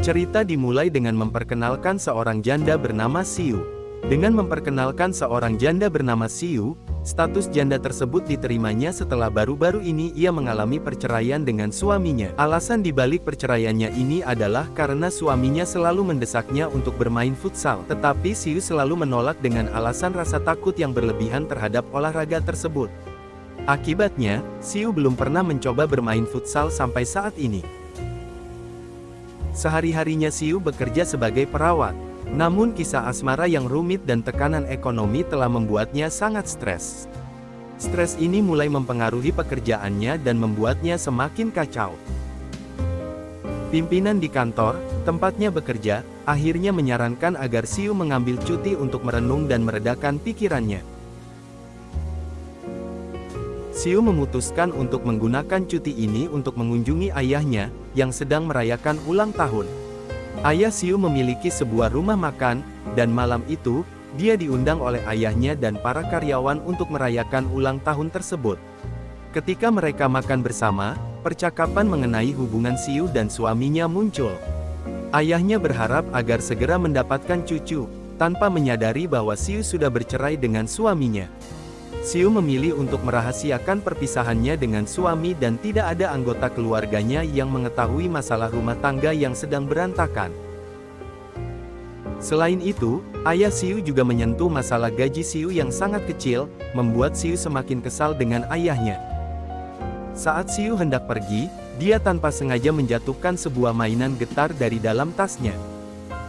Cerita dimulai dengan memperkenalkan seorang janda bernama Xiu. Dengan memperkenalkan seorang janda bernama Xiu, status janda tersebut diterimanya setelah baru-baru ini ia mengalami perceraian dengan suaminya. Alasan dibalik perceraiannya ini adalah karena suaminya selalu mendesaknya untuk bermain futsal. Tetapi Xiu selalu menolak dengan alasan rasa takut yang berlebihan terhadap olahraga tersebut. Akibatnya, Xiu belum pernah mencoba bermain futsal sampai saat ini. Sehari-harinya Xiu bekerja sebagai perawat. Namun kisah asmara yang rumit dan tekanan ekonomi telah membuatnya sangat stres. Stres ini mulai mempengaruhi pekerjaannya dan membuatnya semakin kacau. Pimpinan di kantor, tempatnya bekerja, akhirnya menyarankan agar Xiu mengambil cuti untuk merenung dan meredakan pikirannya. Xiu memutuskan untuk menggunakan cuti ini untuk mengunjungi ayahnya, yang sedang merayakan ulang tahun. Ayah Xiu memiliki sebuah rumah makan, dan malam itu, dia diundang oleh ayahnya dan para karyawan untuk merayakan ulang tahun tersebut. Ketika mereka makan bersama, percakapan mengenai hubungan Xiu dan suaminya muncul. Ayahnya berharap agar segera mendapatkan cucu, tanpa menyadari bahwa Xiu sudah bercerai dengan suaminya. Xiu memilih untuk merahasiakan perpisahannya dengan suami dan tidak ada anggota keluarganya yang mengetahui masalah rumah tangga yang sedang berantakan. Selain itu, ayah Xiu juga menyentuh masalah gaji Xiu yang sangat kecil, membuat Xiu semakin kesal dengan ayahnya. Saat Xiu hendak pergi, dia tanpa sengaja menjatuhkan sebuah mainan getar dari dalam tasnya,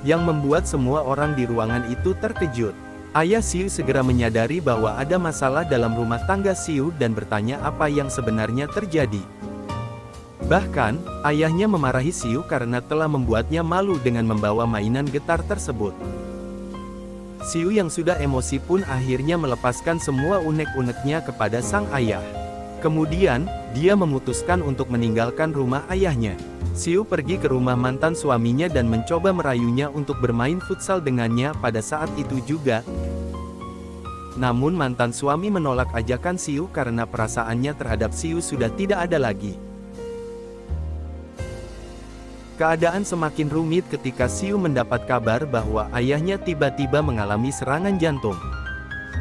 yang membuat semua orang di ruangan itu terkejut. Ayah Xiu segera menyadari bahwa ada masalah dalam rumah tangga Xiu dan bertanya apa yang sebenarnya terjadi. Bahkan, ayahnya memarahi Xiu karena telah membuatnya malu dengan membawa mainan getar tersebut. Xiu yang sudah emosi pun akhirnya melepaskan semua unek-uneknya kepada sang ayah. Kemudian, dia memutuskan untuk meninggalkan rumah ayahnya. Xiu pergi ke rumah mantan suaminya dan mencoba merayunya untuk bermain futsal dengannya pada saat itu juga. Namun mantan suami menolak ajakan Xiu karena perasaannya terhadap Xiu sudah tidak ada lagi. Keadaan semakin rumit ketika Xiu mendapat kabar bahwa ayahnya tiba-tiba mengalami serangan jantung.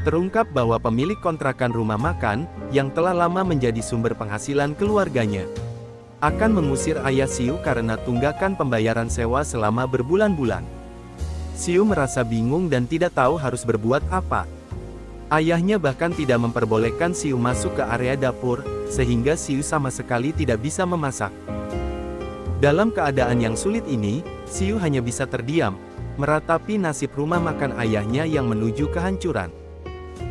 Terungkap bahwa pemilik kontrakan rumah makan, yang telah lama menjadi sumber penghasilan keluarganya, akan mengusir ayah Xiu karena tunggakan pembayaran sewa selama berbulan-bulan. Xiu merasa bingung dan tidak tahu harus berbuat apa. Ayahnya bahkan tidak memperbolehkan Xiu masuk ke area dapur, sehingga Xiu sama sekali tidak bisa memasak. Dalam keadaan yang sulit ini, Xiu hanya bisa terdiam, meratapi nasib rumah makan ayahnya yang menuju kehancuran.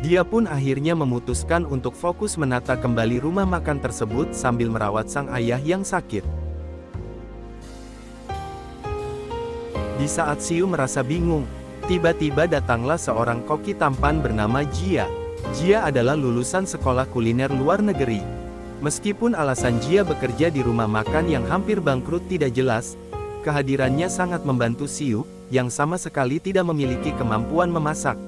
Dia pun akhirnya memutuskan untuk fokus menata kembali rumah makan tersebut sambil merawat sang ayah yang sakit. Di saat Xiu merasa bingung, tiba-tiba datanglah seorang koki tampan bernama Jia. Jia adalah lulusan sekolah kuliner luar negeri. Meskipun alasan Jia bekerja di rumah makan yang hampir bangkrut tidak jelas, kehadirannya sangat membantu Xiu, yang sama sekali tidak memiliki kemampuan memasak.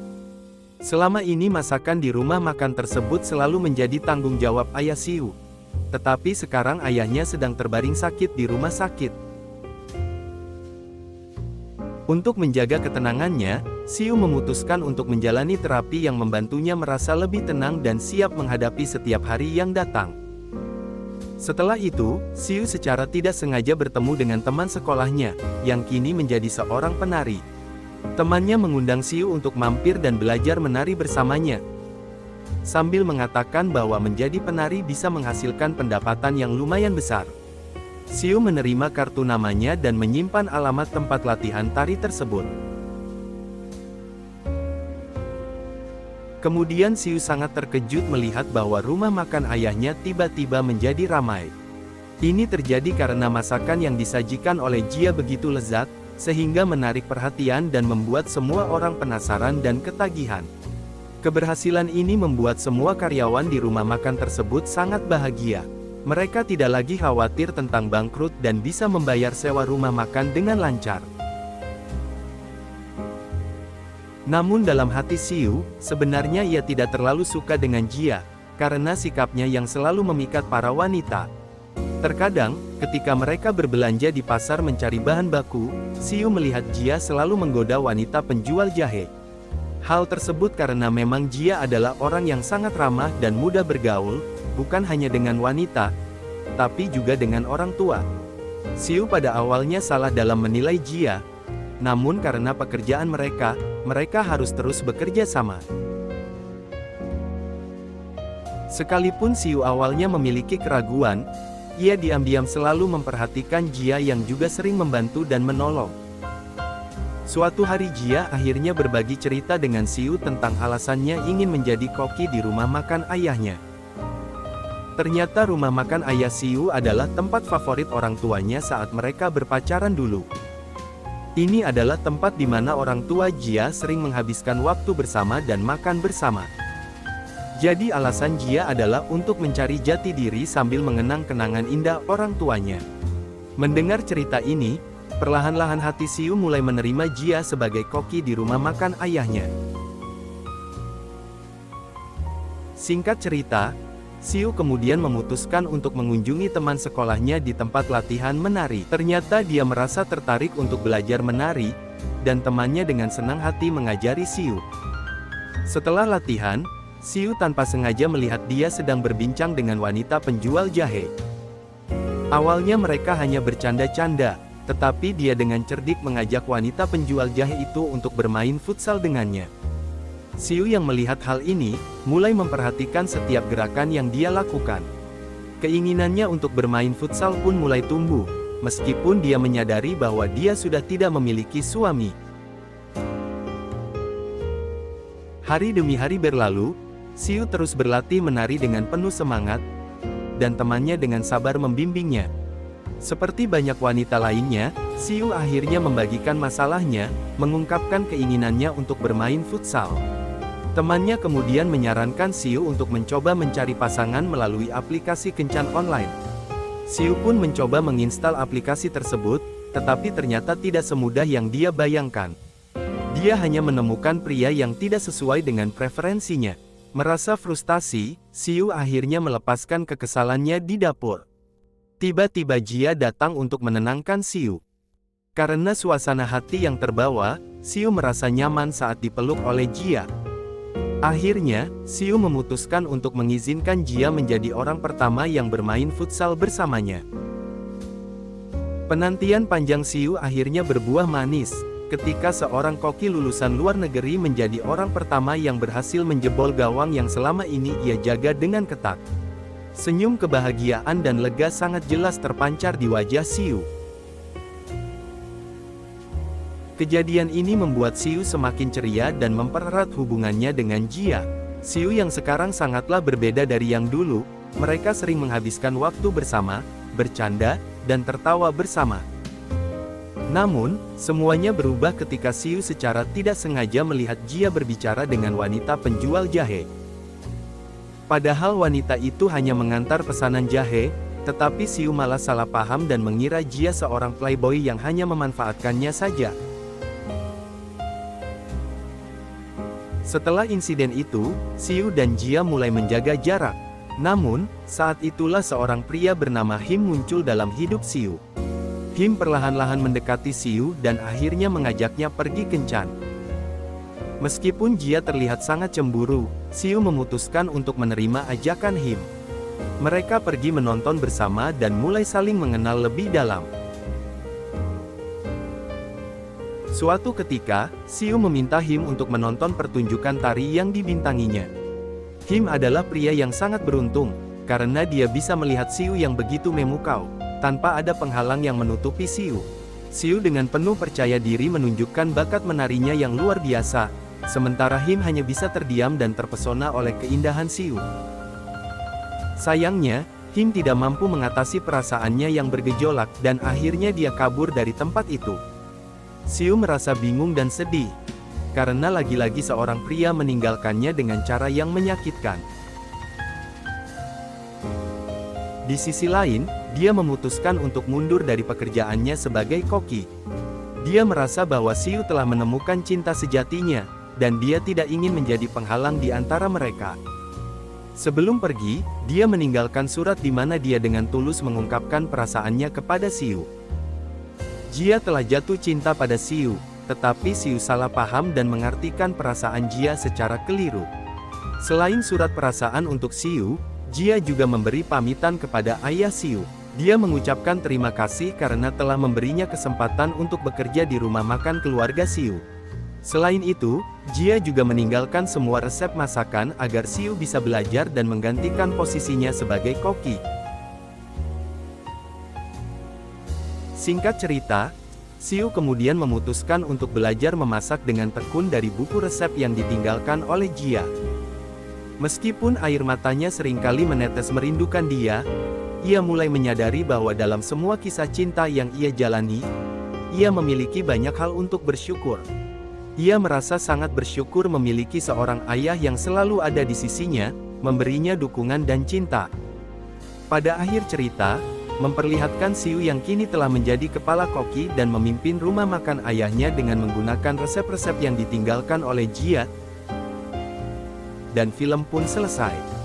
Selama ini masakan di rumah makan tersebut selalu menjadi tanggung jawab ayah Xiu. Tetapi sekarang ayahnya sedang terbaring sakit di rumah sakit. Untuk menjaga ketenangannya, Xiu memutuskan untuk menjalani terapi yang membantunya merasa lebih tenang dan siap menghadapi setiap hari yang datang. Setelah itu, Xiu secara tidak sengaja bertemu dengan teman sekolahnya, yang kini menjadi seorang penari. Temannya mengundang Xiu untuk mampir dan belajar menari bersamanya, sambil mengatakan bahwa menjadi penari bisa menghasilkan pendapatan yang lumayan besar. Xiu menerima kartu namanya dan menyimpan alamat tempat latihan tari tersebut. Kemudian Xiu sangat terkejut melihat bahwa rumah makan ayahnya tiba-tiba menjadi ramai. Ini terjadi karena masakan yang disajikan oleh Jia begitu lezat, sehingga menarik perhatian dan membuat semua orang penasaran dan ketagihan. Keberhasilan ini membuat semua karyawan di rumah makan tersebut sangat bahagia. Mereka tidak lagi khawatir tentang bangkrut dan bisa membayar sewa rumah makan dengan lancar. Namun dalam hati Xiu, sebenarnya ia tidak terlalu suka dengan Jia, karena sikapnya yang selalu memikat para wanita. Terkadang, ketika mereka berbelanja di pasar mencari bahan baku, Siu melihat Jia selalu menggoda wanita penjual jahe. Hal tersebut karena memang Jia adalah orang yang sangat ramah dan mudah bergaul, bukan hanya dengan wanita, tapi juga dengan orang tua. Siu pada awalnya salah dalam menilai Jia, namun karena pekerjaan mereka harus terus bekerja sama. Sekalipun Siu awalnya memiliki keraguan, ia diam-diam selalu memperhatikan Jia yang juga sering membantu dan menolong. Suatu hari Jia akhirnya berbagi cerita dengan Siu tentang alasannya ingin menjadi koki di rumah makan ayahnya. Ternyata rumah makan ayah Siu adalah tempat favorit orang tuanya saat mereka berpacaran dulu. Ini adalah tempat di mana orang tua Jia sering menghabiskan waktu bersama dan makan bersama. Jadi alasan Jia adalah untuk mencari jati diri sambil mengenang kenangan indah orang tuanya. Mendengar cerita ini, perlahan-lahan hati Siu mulai menerima Jia sebagai koki di rumah makan ayahnya. Singkat cerita, Siu kemudian memutuskan untuk mengunjungi teman sekolahnya di tempat latihan menari. Ternyata dia merasa tertarik untuk belajar menari, dan temannya dengan senang hati mengajari Siu. Setelah latihan, Siu tanpa sengaja melihat dia sedang berbincang dengan wanita penjual jahe. Awalnya mereka hanya bercanda-canda, tetapi dia dengan cerdik mengajak wanita penjual jahe itu untuk bermain futsal dengannya. Siu yang melihat hal ini, mulai memperhatikan setiap gerakan yang dia lakukan. Keinginannya untuk bermain futsal pun mulai tumbuh, meskipun dia menyadari bahwa dia sudah tidak memiliki suami. Hari demi hari berlalu, Siu terus berlatih menari dengan penuh semangat, dan temannya dengan sabar membimbingnya. Seperti banyak wanita lainnya, Siu akhirnya membagikan masalahnya, mengungkapkan keinginannya untuk bermain futsal. Temannya kemudian menyarankan Siu untuk mencoba mencari pasangan melalui aplikasi kencan online. Siu pun mencoba menginstal aplikasi tersebut, tetapi ternyata tidak semudah yang dia bayangkan. Dia hanya menemukan pria yang tidak sesuai dengan preferensinya. Merasa frustasi, Siu akhirnya melepaskan kekesalannya di dapur. Tiba-tiba Jia datang untuk menenangkan Siu. Karena suasana hati yang terbawa, Siu merasa nyaman saat dipeluk oleh Jia. Akhirnya, Siu memutuskan untuk mengizinkan Jia menjadi orang pertama yang bermain futsal bersamanya. Penantian panjang Siu akhirnya berbuah manis, ketika seorang koki lulusan luar negeri menjadi orang pertama yang berhasil menjebol gawang yang selama ini ia jaga dengan ketat. Senyum kebahagiaan dan lega sangat jelas terpancar di wajah Siu. Kejadian ini membuat Siu semakin ceria dan mempererat hubungannya dengan Jia. Siu yang sekarang sangatlah berbeda dari yang dulu, mereka sering menghabiskan waktu bersama, bercanda, dan tertawa bersama. Namun, semuanya berubah ketika Siu secara tidak sengaja melihat Jia berbicara dengan wanita penjual jahe. Padahal wanita itu hanya mengantar pesanan jahe, tetapi Siu malah salah paham dan mengira Jia seorang playboy yang hanya memanfaatkannya saja. Setelah insiden itu, Siu dan Jia mulai menjaga jarak. Namun, saat itulah seorang pria bernama Him muncul dalam hidup Siu. Him perlahan-lahan mendekati Siu dan akhirnya mengajaknya pergi kencan. Meskipun Jia terlihat sangat cemburu, Siu memutuskan untuk menerima ajakan Him. Mereka pergi menonton bersama dan mulai saling mengenal lebih dalam. Suatu ketika, Siu meminta Him untuk menonton pertunjukan tari yang dibintanginya. Him adalah pria yang sangat beruntung, karena dia bisa melihat Siu yang begitu memukau, tanpa ada penghalang yang menutupi Siu. Siu dengan penuh percaya diri menunjukkan bakat menarinya yang luar biasa, sementara Him hanya bisa terdiam dan terpesona oleh keindahan Siu. Sayangnya, Him tidak mampu mengatasi perasaannya yang bergejolak dan akhirnya dia kabur dari tempat itu. Siu merasa bingung dan sedih, karena lagi-lagi seorang pria meninggalkannya dengan cara yang menyakitkan. Di sisi lain, dia memutuskan untuk mundur dari pekerjaannya sebagai koki. Dia merasa bahwa Siu telah menemukan cinta sejatinya, dan dia tidak ingin menjadi penghalang di antara mereka. Sebelum pergi, dia meninggalkan surat di mana dia dengan tulus mengungkapkan perasaannya kepada Siu. Jia telah jatuh cinta pada Siu, tetapi Siu salah paham dan mengartikan perasaan Jia secara keliru. Selain surat perasaan untuk Siu, Jia juga memberi pamitan kepada ayah Siu. Dia mengucapkan terima kasih karena telah memberinya kesempatan untuk bekerja di rumah makan keluarga Siu. Selain itu, Jia juga meninggalkan semua resep masakan agar Siu bisa belajar dan menggantikan posisinya sebagai koki. Singkat cerita, Siu kemudian memutuskan untuk belajar memasak dengan tekun dari buku resep yang ditinggalkan oleh Jia. Meskipun air matanya seringkali menetes merindukan dia, ia mulai menyadari bahwa dalam semua kisah cinta yang ia jalani, ia memiliki banyak hal untuk bersyukur. Ia merasa sangat bersyukur memiliki seorang ayah yang selalu ada di sisinya, memberinya dukungan dan cinta. Pada akhir cerita, memperlihatkan Siu yang kini telah menjadi kepala koki dan memimpin rumah makan ayahnya dengan menggunakan resep-resep yang ditinggalkan oleh Jia. Dan film pun selesai.